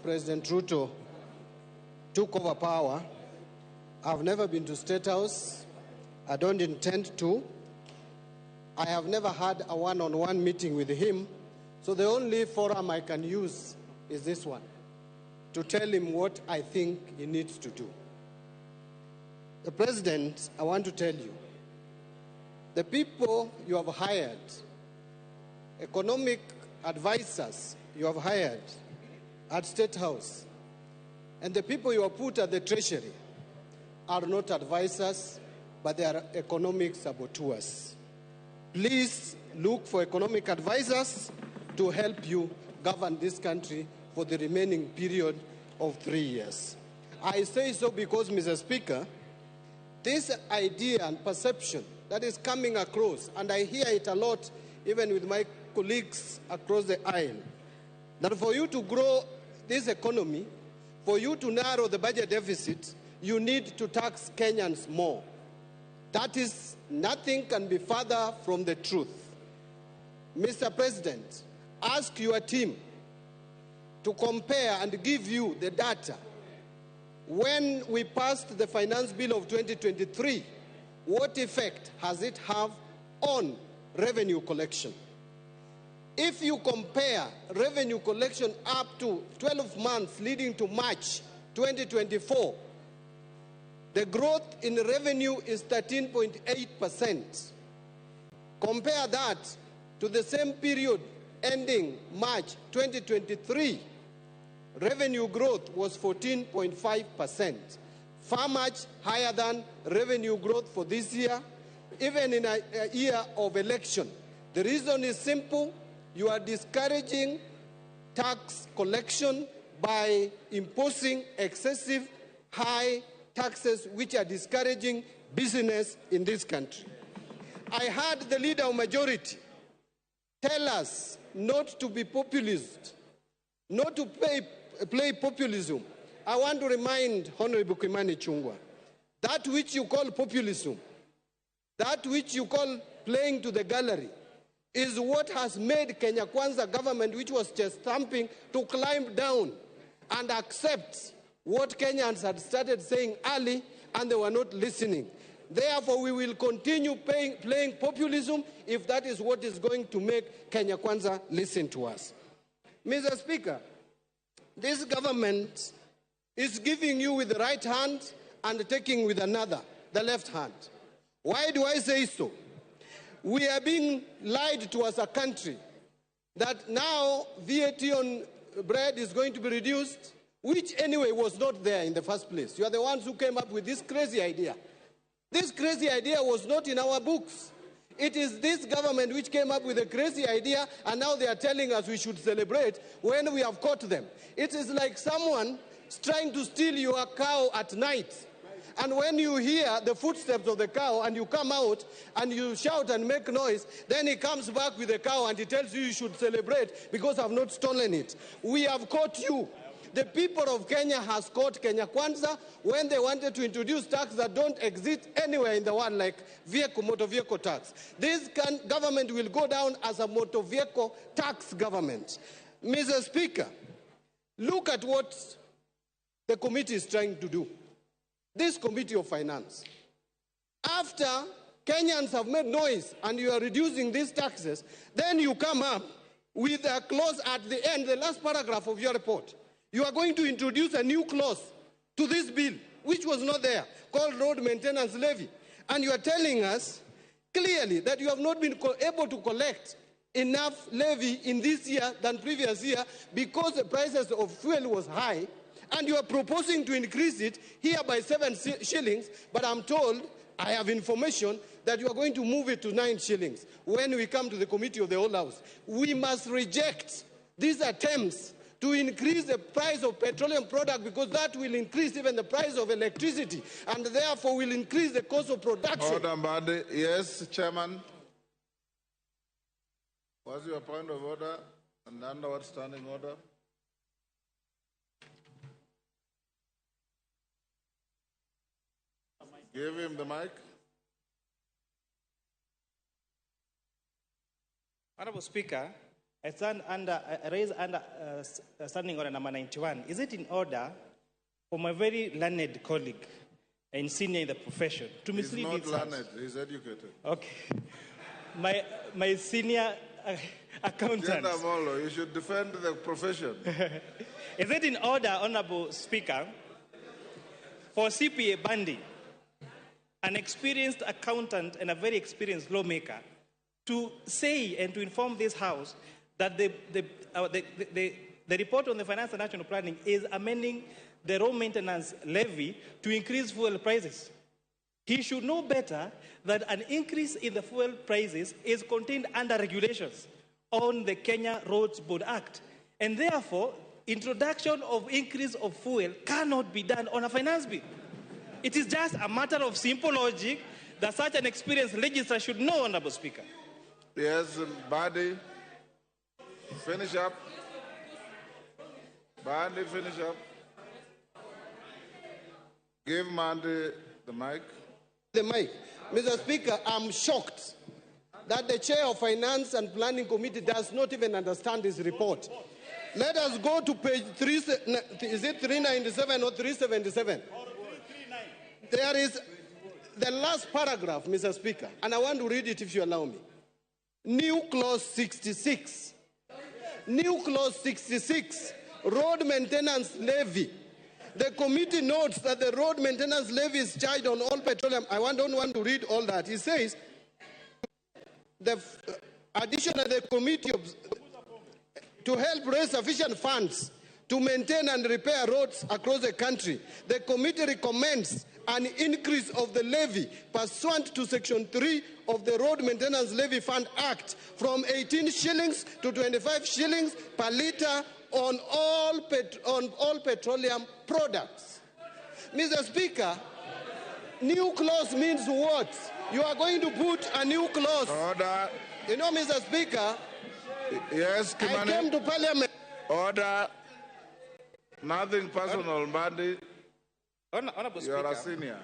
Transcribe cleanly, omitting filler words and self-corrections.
President Ruto took over power, I've never been to State House. I don't intend to. I have never had a one-on-one meeting with him, so the only forum I can use is this one, to tell him what I think he needs to do. The President, I want to tell you, the people you have hired, economic advisors you have hired at State House, and the people you have put at the Treasury are not advisors, but they are economic saboteurs. Please look for economic advisors to help you govern this country for the remaining period of 3 years. I say so because, Mr. Speaker, this idea and perception that is coming across, and I hear it a lot even with my colleagues across the aisle, that for you to grow this economy, for you to narrow the budget deficit, you need to tax Kenyans more. That is, nothing can be further from the truth. Mr. President, ask your team to compare and give you the data. When we passed the Finance Bill of 2023, what effect has it have on revenue collection? If you compare revenue collection up to 12 months leading to March 2024, the growth in revenue is 13.8%. Compare that to the same period ending March 2023, revenue growth was 14.5%, far much higher than revenue growth for this year, even in a year of election. The reason is simple. You are discouraging tax collection by imposing excessive high taxes which are discouraging business in this country. I heard the leader of majority tell us not to be populist, not to play populism. I want to remind Honorable Kimani Chungwa, that which you call populism, that which you call playing to the gallery, is what has made Kenya Kwanza government, which was just stamping, to climb down and accept what Kenyans had started saying early, and they were not listening. Therefore, we will continue playing populism if that is what is going to make Kenya Kwanza listen to us. Mr. Speaker, this government is giving you with the right hand and taking with another, the left hand. Why do I say so? We are being lied to as a country that now VAT on bread is going to be reduced, which anyway was not there in the first place. You are the ones who came up with this crazy idea. This crazy idea was not in our books. It is this government which came up with a crazy idea, and now they are telling us we should celebrate when we have caught them. It is like someone trying to steal your cow at night. And when you hear the footsteps of the cow and you come out and you shout and make noise, then he comes back with the cow and he tells you you should celebrate because I've not stolen it. We have caught you. The people of Kenya has caught Kenya Kwanza when they wanted to introduce tax that don't exist anywhere in the world, like motor vehicle tax. This government will go down as a motor vehicle tax government. Mr. Speaker, look at what the committee is trying to do. This Committee of Finance. After Kenyans have made noise and you are reducing these taxes, then you come up with a clause at the end, the last paragraph of your report. You are going to introduce a new clause to this bill, which was not there, called road maintenance levy. And you are telling us clearly that you have not been able to collect enough levy in this year than previous year because the prices of fuel was high, and you are proposing to increase it here by 7 shillings, but I'm told, I have information, that you are going to move it to 9 shillings when we come to the Committee of the Whole House. We must reject these attempts to increase the price of petroleum product, because that will increase even the price of electricity and therefore will increase the cost of production. Order, Mbadi. Yes, Chairman. What's your point of order and under what standing order? Give him the mic. Honorable Speaker, I raise under standing order number 91. Is it in order for my very learned colleague and senior in the profession to mislead He's not learned, house? he's educated. Okay. My senior accountant. You should defend the profession. Is it in order, Honorable Speaker, for CPA Mbadi, an experienced accountant and a very experienced lawmaker, to say and to inform this House that the report on the Finance and National Planning is amending the road maintenance levy to increase fuel prices? He should know better that an increase in the fuel prices is contained under regulations on the Kenya Roads Board Act. And therefore, introduction of increase of fuel cannot be done on a finance bill. It is just a matter of simple logic that such an experienced legislator should know, Honorable Speaker. Yes, Mbadi, finish up. Mbadi, finish up. Give Mbadi the mic. The mic. Mr. Speaker, I'm shocked that the chair of Finance and Planning Committee does not even understand this report. Let us go to page 3, is it 397 or 377? There is the last paragraph, Mr. Speaker, and I want to read it if you allow me. New clause 66. New clause 66, road maintenance levy. The committee notes that the road maintenance levy is charged on all petroleum. I don't want to read all that. It says, additionally, the committee to help raise sufficient funds to maintain and repair roads across the country, the committee recommends an increase of the levy pursuant to Section 3 of the Road Maintenance Levy Fund Act from 18 shillings to 25 shillings per litre on all petroleum products. Mr. Speaker, new clause means what? You are going to put a new clause. Order. You know, Mr. Speaker, yes, Kimani. I came to Parliament. Order. Nothing personal, Mbadi. Honorable You are Speaker, a senior.